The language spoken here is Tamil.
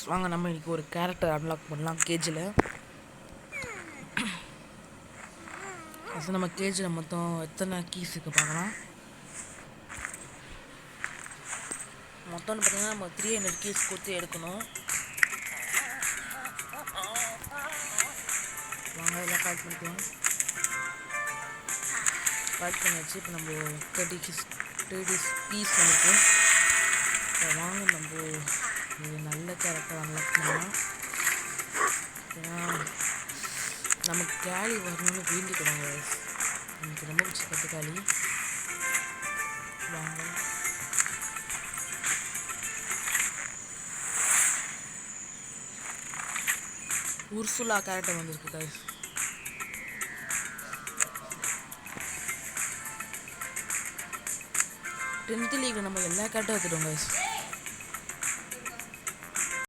வாங்க நம்ம இன்றைக்கி ஒரு கேரக்டர் அன்லாக் பண்ணலாம் கேஜில். ஃபஸ்ட்டு நம்ம கேஜில் மொத்தம் எத்தனை கீஸ் இருக்குது பார்க்கலாம். மொத்தம்னு பார்த்தீங்கன்னா நம்ம 300 கீஸ் கொடுத்து எடுக்கணும். வாங்க எல்லாம் கலெக்ட் பண்ணிக்கலாம். கலெக்ட் பண்ணியாச்சு. இப்போ நம்ம 30 கீஸ் வந்துருக்கு. இப்போ வாங்க நம்ம இது நல்ல கேரக்டர் அன்லாக் பண்ணலாம். ஏன்னா நமக்கு கேலி வரணும்னு வேண்டிக்கிறாங்க. எனக்கு ரொம்ப பிடிச்ச கட்டுக்காளி. வாங்க உர்சுலா கேரக்டர் வந்துருக்கு கைஸ். டென்த் லீக் நம்ம எல்லா கேரக்டரும் எடுத்துட்டோம் கைஸ்.